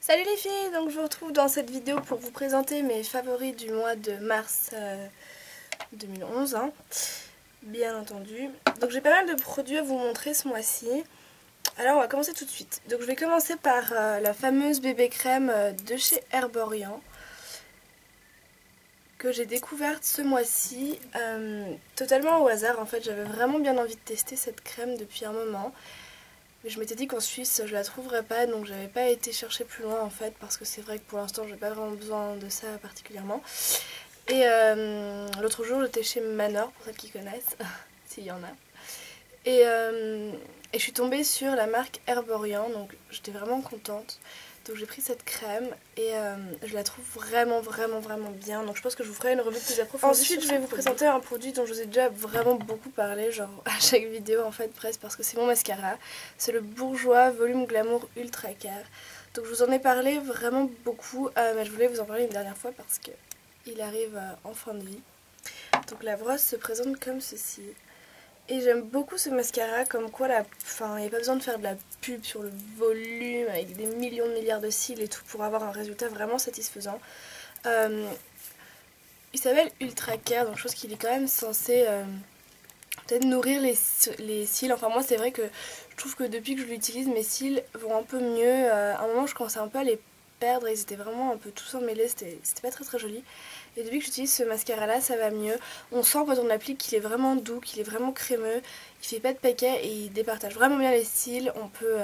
Salut les filles, donc je vous retrouve dans cette vidéo pour vous présenter mes favoris du mois de mars 2011, hein, bien entendu. Donc j'ai pas mal de produits à vous montrer ce mois-ci. Alors on va commencer tout de suite. Donc je vais commencer par la fameuse bébé crème de chez Herborian, que j'ai découverte ce mois-ci, totalement au hasard en fait. J'avais vraiment bien envie de tester cette crème depuis un moment. Mais je m'étais dit qu'en Suisse je la trouverais pas, donc j'avais pas été chercher plus loin en fait, parce que c'est vrai que pour l'instant j'ai pas vraiment besoin de ça particulièrement. Et l'autre jour j'étais chez Manor, pour celles qui connaissent, s'il y en a. Et je suis tombée sur la marque Herborian, donc j'étais vraiment contente. Donc j'ai pris cette crème et je la trouve vraiment bien. Donc je pense que je vous ferai une revue plus approfondie. Ensuite je vais vous présenter un produit dont je vous ai déjà vraiment beaucoup parlé, genre à chaque vidéo en fait presque, parce que c'est mon mascara. C'est le Bourjois Volume Glamour Ultra Care. Donc je vous en ai parlé vraiment beaucoup, mais je voulais vous en parler une dernière fois parce que il arrive en fin de vie. Donc la brosse se présente comme ceci. Et j'aime beaucoup ce mascara, comme quoi il n'y a pas besoin de faire de la pub sur le volume avec des millions de milliards de cils et tout pour avoir un résultat vraiment satisfaisant. Il s'appelle Ultra Care, donc je pense qu'il est quand même censé peut-être nourrir les cils. Enfin moi c'est vrai que je trouve que depuis que je l'utilise mes cils vont un peu mieux. À un moment je commençais un peu à les perdre, ils étaient vraiment un peu tous emmêlés, c'était pas très joli. Et depuis que j'utilise ce mascara là ça va mieux. On sent quand on l'applique qu'il est vraiment doux, qu'il est vraiment crémeux, il fait pas de paquet et il départage vraiment bien les cils. On peut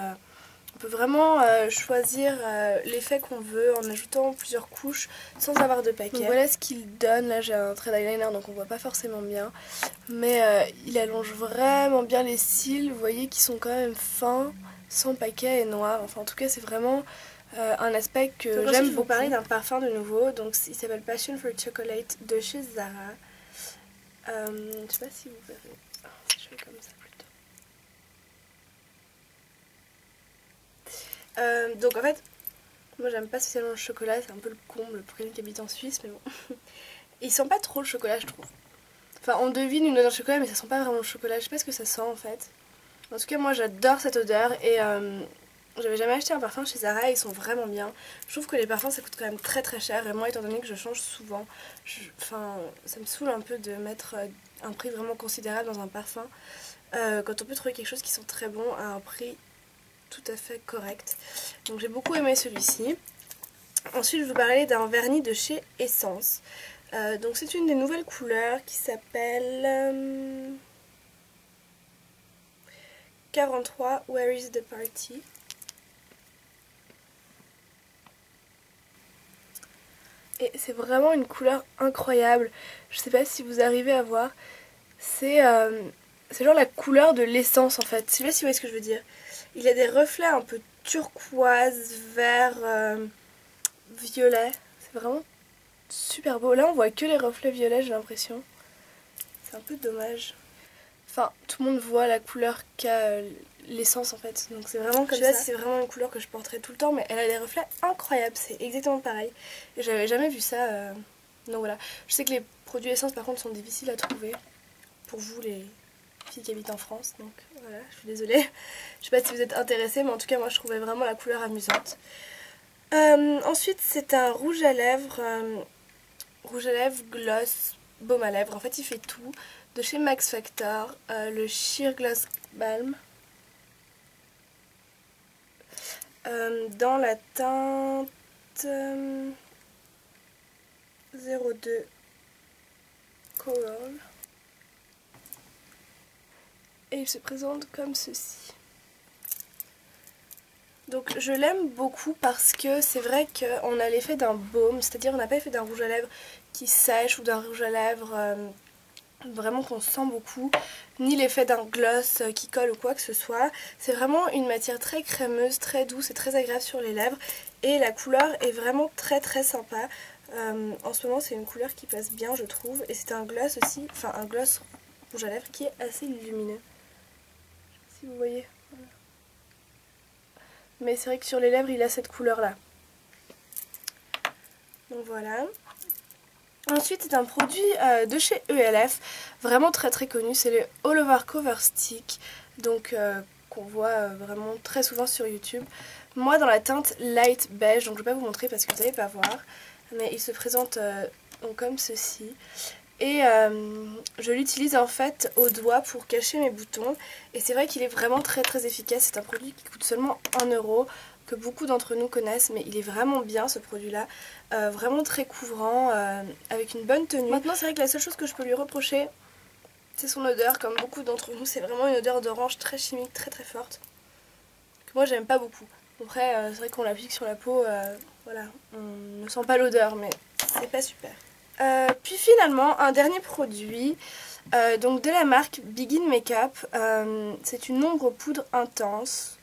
vraiment choisir l'effet qu'on veut en ajoutant plusieurs couches sans avoir de paquet. Donc voilà ce qu'il donne. Là j'ai un trait d'eyeliner donc on voit pas forcément bien, mais il allonge vraiment bien les cils. Vous voyez qu'ils sont quand même fins, sans paquet et noirs. Enfin en tout cas c'est vraiment un aspect que j'aime beaucoup. Je vais vous parler d'un parfum de nouveau, donc il s'appelle Passion for Chocolate de chez Zara. Je sais pas si vous verrez, si je fais comme ça plutôt. Donc en fait, moi j'aime pas spécialement le chocolat, c'est un peu le comble pour quelqu'un qui habite en Suisse, mais bon. Il sent pas trop le chocolat je trouve. Enfin on devine une odeur de chocolat mais ça sent pas vraiment le chocolat, je sais pas ce que ça sent en fait. En tout cas moi j'adore cette odeur et j'avais jamais acheté un parfum chez Zara et ils sont vraiment bien. Je trouve que les parfums ça coûte quand même très cher et moi étant donné que je change souvent, ça me saoule un peu de mettre un prix vraiment considérable dans un parfum quand on peut trouver quelque chose qui sent très bon à un prix tout à fait correct. Donc j'ai beaucoup aimé celui-ci. Ensuite je vais vous parler d'un vernis de chez Essence. Donc c'est une des nouvelles couleurs qui s'appelle 43 Where is the Party. Et c'est vraiment une couleur incroyable. Je sais pas si vous arrivez à voir. C'est genre la couleur de l'essence en fait. Je sais pas si vous voyez ce que je veux dire. Il y a des reflets un peu turquoise, vert, violet. C'est vraiment super beau. Là on voit que les reflets violets j'ai l'impression. C'est un peu dommage. Enfin tout le monde voit la couleur qu'a l'essence en fait, donc c'est vraiment comme ça. Je sais pas si c'est vraiment une couleur que je porterai tout le temps, mais elle a des reflets incroyables, c'est exactement pareil. Et j'avais jamais vu ça, donc voilà. Je sais que les produits essence par contre sont difficiles à trouver pour vous les filles qui habitent en France, donc voilà, je suis désolée. Je sais pas si vous êtes intéressés, mais en tout cas moi je trouvais vraiment la couleur amusante. Ensuite c'est un rouge à lèvres gloss, baume à lèvres, en fait il fait tout, de chez Max Factor, le Sheer Gloss Balm. Dans la teinte 02 Coral. Et il se présente comme ceci. Donc je l'aime beaucoup parce que c'est vrai qu'on a l'effet d'un baume, c'est-à-dire on n'a pas l'effet d'un rouge à lèvres qui sèche ou d'un rouge à lèvres vraiment qu'on sent beaucoup, ni l'effet d'un gloss qui colle ou quoi que ce soit. C'est vraiment une matière très crémeuse, très douce et très agréable sur les lèvres et la couleur est vraiment très sympa. En ce moment c'est une couleur qui passe bien je trouve, et c'est un gloss aussi, enfin un gloss rouge à lèvres qui est assez lumineux. Je sais pas si vous voyez. Voilà. Mais c'est vrai que sur les lèvres il a cette couleur là. Donc voilà. Ensuite c'est un produit de chez ELF, vraiment très connu, c'est le All Over Cover Stick, donc qu'on voit vraiment très souvent sur YouTube. Moi dans la teinte light beige, donc je vais pas vous montrer parce que vous n'allez pas voir, mais il se présente donc comme ceci. Et je l'utilise en fait au doigt pour cacher mes boutons. Et c'est vrai qu'il est vraiment très efficace. C'est un produit qui coûte seulement 1 €, que beaucoup d'entre nous connaissent. Mais il est vraiment bien ce produit-là. Vraiment très couvrant, avec une bonne tenue. Maintenant c'est vrai que la seule chose que je peux lui reprocher, c'est son odeur. Comme beaucoup d'entre nous, c'est vraiment une odeur d'orange très chimique, très forte. Que moi j'aime pas beaucoup. Après c'est vrai qu'on l'applique sur la peau, voilà, on ne sent pas l'odeur mais c'est pas super. Puis finalement un dernier produit, donc de la marque Begin Makeup, c'est une ombre poudre intense,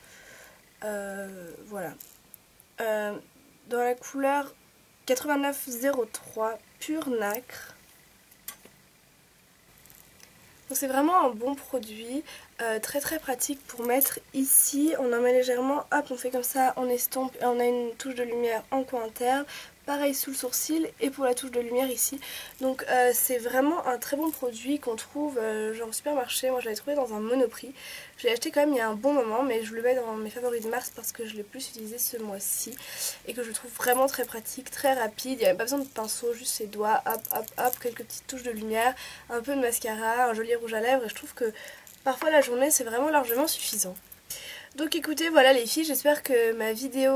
voilà, dans la couleur 8903 pur nacre. Donc c'est vraiment un bon produit, très pratique pour mettre ici. On en met légèrement, hop, on fait comme ça, on estompe et on a une touche de lumière en coin interne. Pareil sous le sourcil et pour la touche de lumière ici. Donc c'est vraiment un très bon produit qu'on trouve genre au supermarché. Moi je l'avais trouvé dans un Monoprix. Je l'ai acheté quand même il y a un bon moment, mais je le mets dans mes favoris de mars parce que je l'ai plus utilisé ce mois-ci. Et que je trouve vraiment très pratique, très rapide. Il n'y a même pas besoin de pinceau, juste ses doigts, hop, quelques petites touches de lumière, un peu de mascara, un joli rouge à lèvres. Et je trouve que parfois la journée c'est vraiment largement suffisant. Donc écoutez, voilà les filles, j'espère que ma vidéo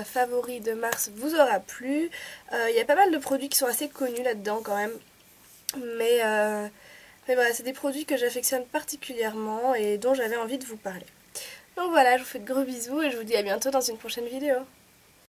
favori de mars vous aura plu. Il y a pas mal de produits qui sont assez connus là-dedans quand même. Mais voilà, c'est des produits que j'affectionne particulièrement et dont j'avais envie de vous parler. Donc voilà, je vous fais de gros bisous et je vous dis à bientôt dans une prochaine vidéo.